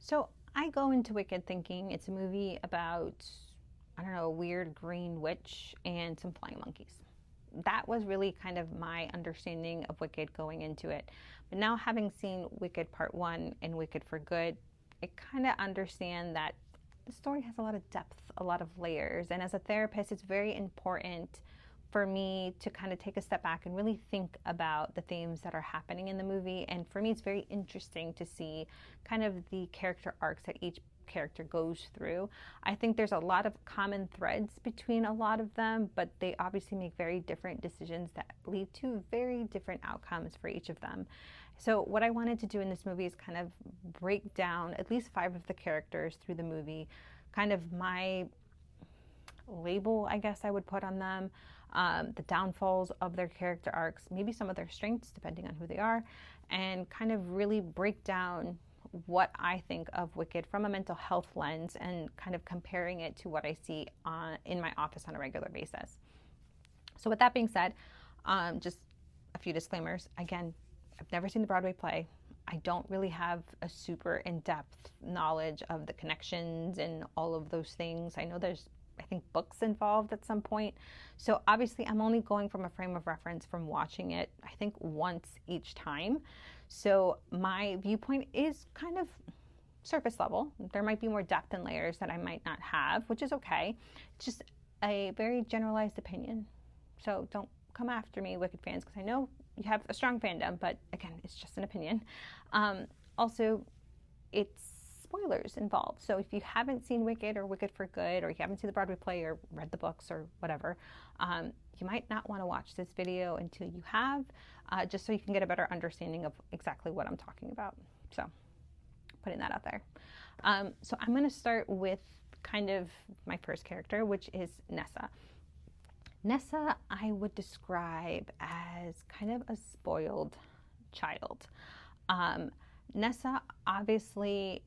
So I go into Wicked thinking it's a movie about, I don't know, a weird green witch and some flying monkeys. That was really kind of my understanding of Wicked going into it. But now, having seen Wicked Part 1 and Wicked for Good, I kind of understand that the story has a lot of depth, a lot of layers. And as a therapist, it's very important for me to kind of take a step back and really think about the themes that are happening in the movie. And for me, it's very interesting to see kind of the character arcs that each character goes through. I think there's a lot of common threads between a lot of them, but they obviously make very different decisions that lead to very different outcomes for each of them. So what I wanted to do in this movie is kind of break down at least 5 of the characters through the movie, kind of my label, I guess I would put on them, the downfalls of their character arcs, maybe some of their strengths, depending on who they are, and kind of really break down what I think of Wicked from a mental health lens and kind of comparing it to what I see in my office on a regular basis. So with that being said, just a few disclaimers. Again, I've never seen the Broadway play. I don't really have a super in-depth knowledge of the connections and all of those things. I know there's, I think, books involved at some point. So obviously I'm only going from a frame of reference from watching it, I think, once each time. So my viewpoint is kind of surface level. There might be more depth and layers that I might not have, which is okay. It's just a very generalized opinion. So don't come after me, Wicked fans, because I know you have a strong fandom, but again, it's just an opinion. Also, it's spoilers involved. So if you haven't seen Wicked or Wicked for Good, or you haven't seen the Broadway play or read the books or whatever, you might not want to watch this video until you have, just so you can get a better understanding of exactly what I'm talking about. So putting that out there. So I'm going to start with kind of my first character, which is Nessa. Nessa, I would describe as kind of a spoiled child. Nessa obviously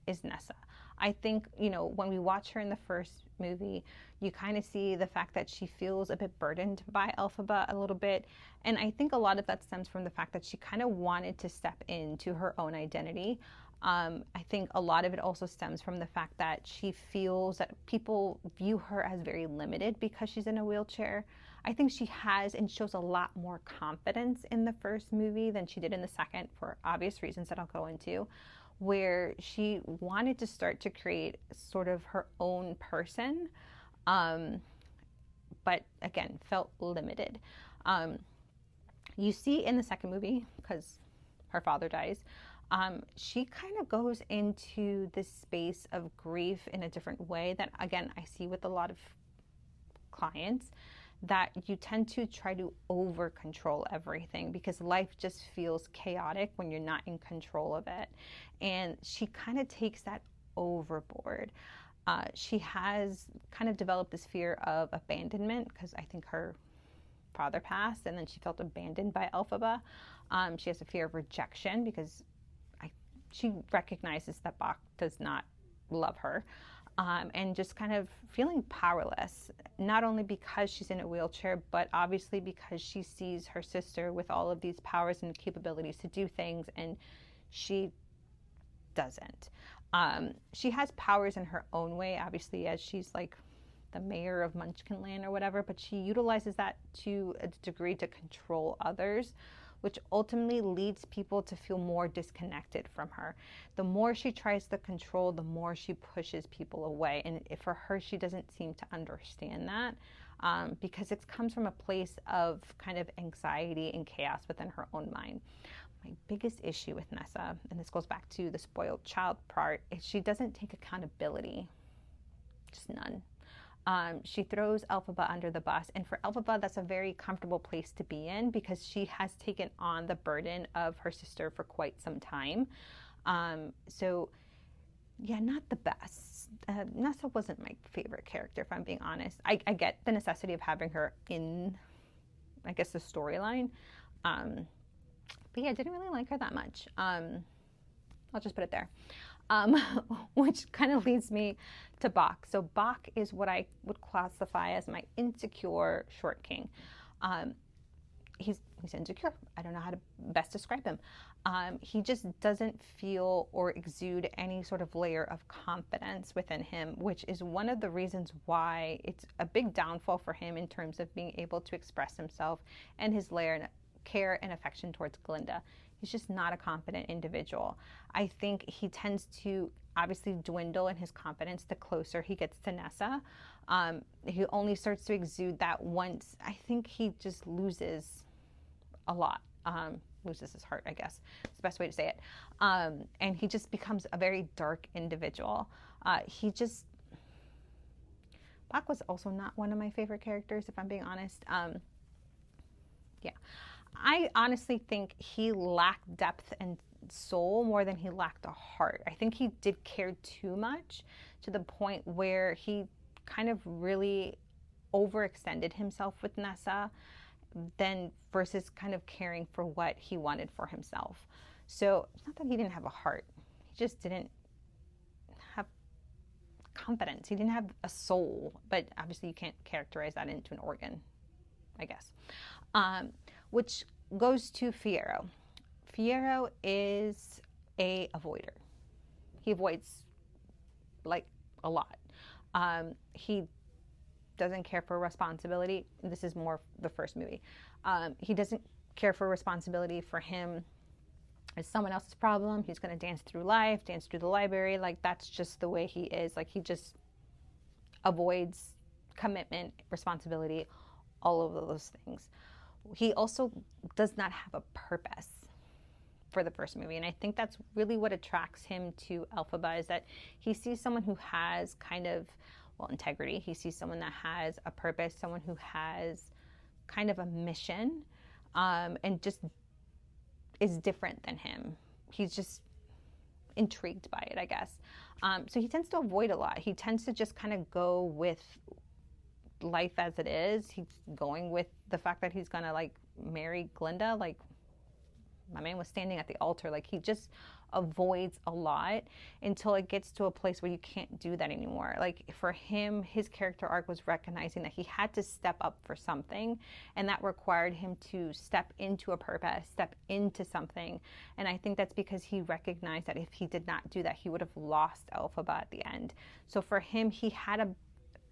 is Nessa. I think, when we watch her in the first movie, you kind of see the fact that she feels a bit burdened by Elphaba a little bit. And I think a lot of that stems from the fact that she kind of wanted to step into her own identity. I think a lot of it also stems from the fact that she feels that people view her as very limited because she's in a wheelchair. I think she has and shows a lot more confidence in the first movie than she did in the second, for obvious reasons that I'll go into, where she wanted to start to create sort of her own person, but again, felt limited. You see in the second movie, because her father dies, she kind of goes into this space of grief in a different way that, again, I see with a lot of clients, that you tend to try to over control everything because life just feels chaotic when you're not in control of it. And she kind of takes that overboard. She has kind of developed this fear of abandonment because I think her father passed and then she felt abandoned by Elphaba. She has a fear of rejection because she recognizes that Bach does not love her. And just kind of feeling powerless, not only because she's in a wheelchair, but obviously because she sees her sister with all of these powers and capabilities to do things, and she doesn't. She has powers in her own way, obviously, as she's like the mayor of Munchkinland or whatever, but she utilizes that to a degree to control others, which ultimately leads people to feel more disconnected from her. The more she tries to control, the more she pushes people away. And for her, she doesn't seem to understand that because it comes from a place of kind of anxiety and chaos within her own mind. My biggest issue with Nessa, and this goes back to the spoiled child part, is she doesn't take accountability. Just none. She throws Elphaba under the bus, and for Elphaba, that's a very comfortable place to be in because she has taken on the burden of her sister for quite some time. So, yeah, not the best. Nessa wasn't my favorite character, if I'm being honest. I get the necessity of having her in, I guess, the storyline. But yeah, I didn't really like her that much. I'll just put it there. Which kind of leads me to Bach. So Bach is what I would classify as my insecure short king. he's insecure. I don't know how to best describe him. He just doesn't feel or exude any sort of layer of confidence within him, which is one of the reasons why it's a big downfall for him in terms of being able to express himself and his layer and care and affection towards Glinda. He's just not a confident individual. I think he tends to obviously dwindle in his confidence the closer he gets to Nessa. He only starts to exude that once. I think he just loses a lot. Loses his heart, I guess. It's the best way to say it. And he just becomes a very dark individual. Bach was also not one of my favorite characters, if I'm being honest. Yeah. I honestly think he lacked depth and soul more than he lacked a heart. I think he did care too much to the point where he kind of really overextended himself with Nessa than versus kind of caring for what he wanted for himself. So it's not that he didn't have a heart. He just didn't have confidence. He didn't have a soul, but obviously you can't characterize that into an organ, I guess. Which goes to Fiyero. Fiyero is a avoider. He avoids like a lot. He doesn't care for responsibility. This is more the first movie. He doesn't care for responsibility. For him, it's someone else's problem. He's going to dance through life, dance through the library. Like, that's just the way he is. Like, he just avoids commitment, responsibility, all of those things. He also does not have a purpose for the first movie. And I think that's really what attracts him to Elphaba, is that he sees someone who has kind of, well, integrity. He sees someone that has a purpose, someone who has kind of a mission, and just is different than him. He's just intrigued by it, I guess. So he tends to avoid a lot. He tends to just kind of go with life as it is. He's going with the fact that he's gonna like marry Glinda. Like, my man was standing at the altar. Like, he just avoids a lot until it gets to a place where you can't do that anymore. Like, for him, his character arc was recognizing that he had to step up for something, and that required him to step into a purpose, step into something. And I think that's because he recognized that if he did not do that, he would have lost Elphaba at the end. So for him, he had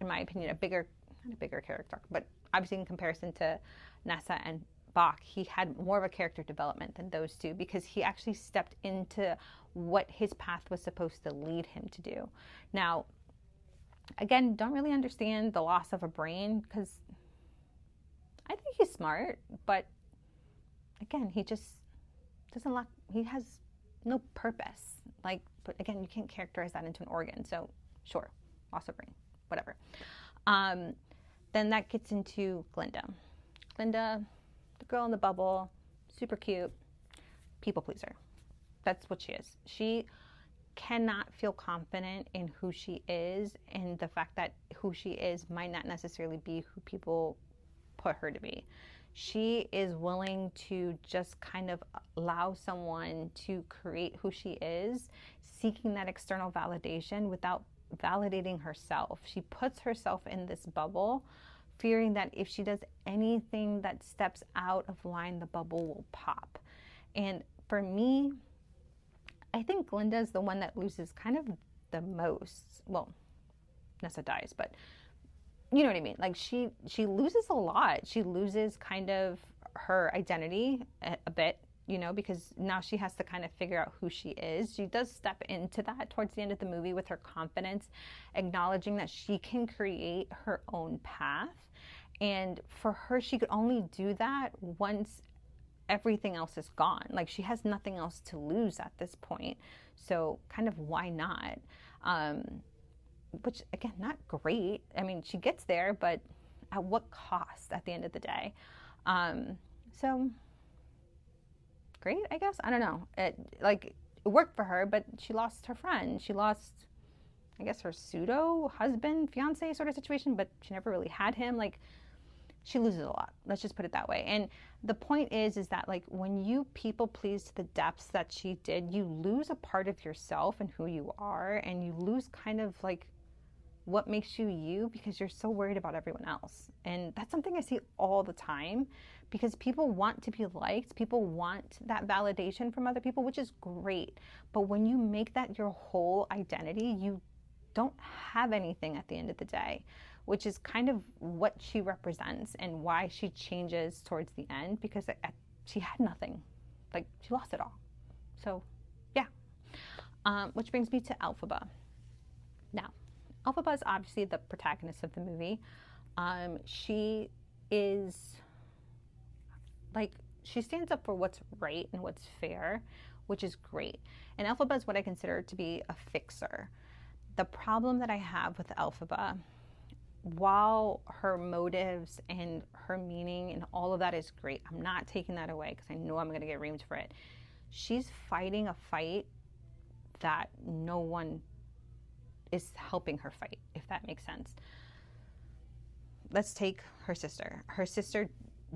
in my opinion, not a bigger character arc, but obviously in comparison to Nessa and Bach, he had more of a character development than those two, because he actually stepped into what his path was supposed to lead him to do. Now, again, don't really understand the loss of a brain, because I think he's smart, but again, he just doesn't he has no purpose. Like, but again, you can't characterize that into an organ. So sure, loss of brain, whatever. Then that gets into Glinda. Glinda, the girl in the bubble, super cute, people pleaser. That's what she is. She cannot feel confident in who she is, and the fact that who she is might not necessarily be who people put her to be. She is willing to just kind of allow someone to create who she is, seeking that external validation without validating herself. She puts herself in this bubble, fearing that if she does anything that steps out of line, the bubble will pop. And for me, I think Glinda is the one that loses kind of the most. Well, Nessa dies, but you know what I mean. Like, she loses a lot. She loses kind of her identity a bit, you know, because now she has to kind of figure out who she is. She does step into that towards the end of the movie with her confidence, acknowledging that she can create her own path. And for her, she could only do that once everything else is gone. Like, she has nothing else to lose at this point. So kind of why not? Which, again, not great. I mean, she gets there, but at what cost at the end of the day? So great, I guess. I don't know. It worked for her, but she lost her friend. She lost, I guess, her pseudo husband, fiance sort of situation, but she never really had him. Like, she loses a lot. Let's just put it that way. And the point is that, like, when you people please to the depths that she did, you lose a part of yourself and who you are, and you lose kind of like what makes you you, because you're so worried about everyone else. And that's something I see all the time. because people want to be liked. People want that validation from other people, which is great. But when you make that your whole identity, you don't have anything at the end of the day, which is kind of what she represents and why she changes towards the end, because she had nothing. Like, she lost it all. So, yeah. Which brings me to Elphaba. Now, Elphaba is obviously the protagonist of the movie. She is, like, she stands up for what's right and what's fair, which is great. And Elphaba is what I consider to be a fixer. The problem that I have with Elphaba, while her motives and her meaning and all of that is great, I'm not taking that away because I know I'm going to get reamed for it. She's fighting a fight that no one is helping her fight, if that makes sense. Let's take her sister. Her sister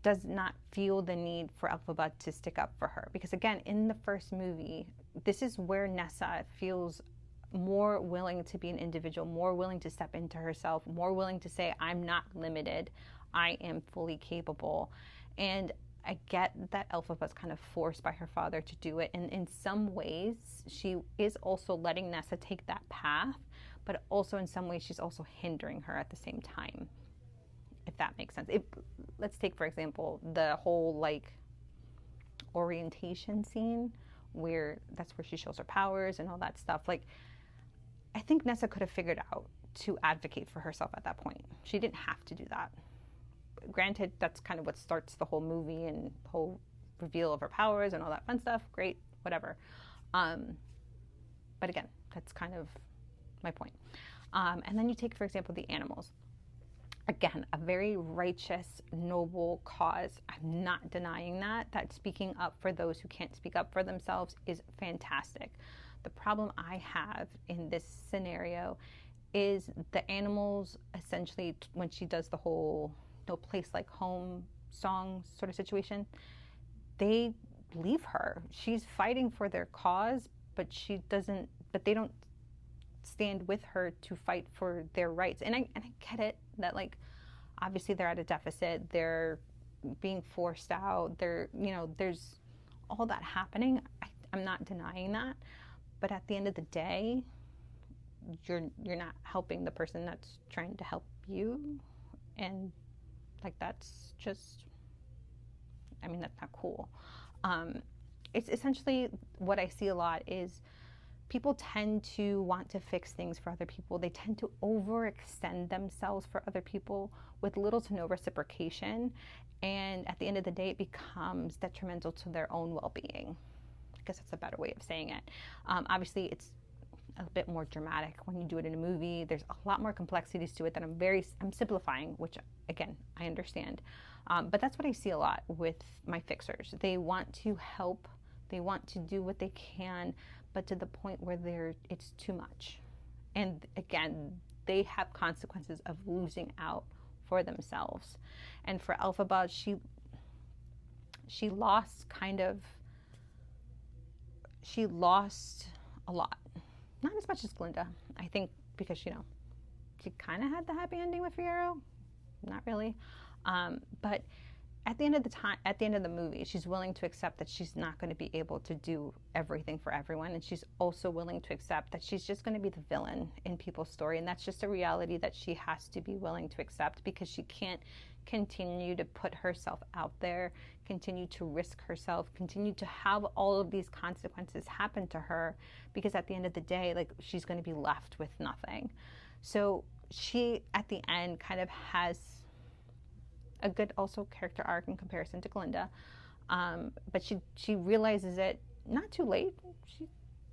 does not feel the need for Elphaba to stick up for her, because again, in the first movie, this is where Nessa feels more willing to be an individual, more willing to step into herself, more willing to say, I'm not limited, I am fully capable. And I get that Elphaba is kind of forced by her father to do it, and in some ways she is also letting Nessa take that path, but also in some ways she's also hindering her at the same time, if that makes sense. Let's take, for example, the whole like orientation scene where that's where she shows her powers and all that stuff. Like, I think Nessa could have figured out to advocate for herself at that point. She didn't have to do that. Granted, that's kind of what starts the whole movie and the whole reveal of her powers and all that fun stuff. Great, whatever. But again, that's kind of my point. And then you take, for example, the animals. Again, a very righteous, noble cause. I'm not denying that speaking up for those who can't speak up for themselves is fantastic. The problem I have in this scenario is the animals, essentially, when she does the whole no place like home song sort of situation, they leave her. She's fighting for their cause, but they don't stand with her to fight for their rights. And I get it that, like, obviously they're at a deficit, they're being forced out, there's all that happening. I'm not denying that. But at the end of the day, you're not helping the person that's trying to help you. And like, that's just, that's not cool. It's essentially what I see a lot is people tend to want to fix things for other people. They tend to overextend themselves for other people with little to no reciprocation. And at the end of the day, it becomes detrimental to their own well-being. I guess that's a better way of saying it. Obviously, it's a bit more dramatic when you do it in a movie. There's a lot more complexities to it that I'm simplifying, which again, I understand. But that's what I see a lot with my fixers. They want to help, they want to do what they can, but to the point where it's too much. And again, they have consequences of losing out for themselves. And for Elphaba, she lost a lot. Not as much as Glinda, I think, because, she kind of had the happy ending with Fiyero. Not really. But at the end of the movie, she's willing to accept that she's not going to be able to do everything for everyone. And she's also willing to accept that she's just going to be the villain in people's story. And that's just a reality that she has to be willing to accept, because she can't continue to put herself out there, continue to risk herself, continue to have all of these consequences happen to her, because at the end of the day, like, she's going to be left with nothing. So she, at the end, kind of has a good also character arc in comparison to Glinda. But she realizes it not too late. She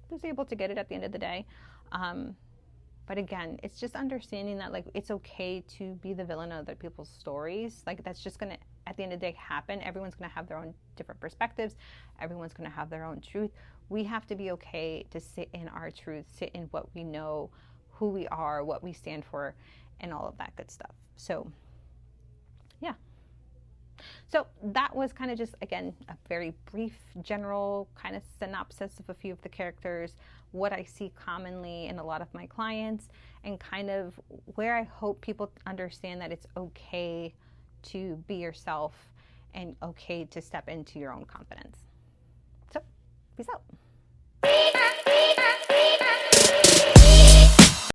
was able to get it at the end of the day. But again, it's just understanding that, like, it's okay to be the villain of other people's stories. Like, that's just going to, at the end of the day, happen. Everyone's going to have their own different perspectives. Everyone's going to have their own truth. We have to be okay to sit in our truth, sit in what we know, who we are, what we stand for, and all of that good stuff. So, yeah. So that was kind of just, again, a very brief, general kind of synopsis of a few of the characters, what I see commonly in a lot of my clients, and kind of where I hope people understand that it's okay to be yourself and okay to step into your own confidence. So, peace out.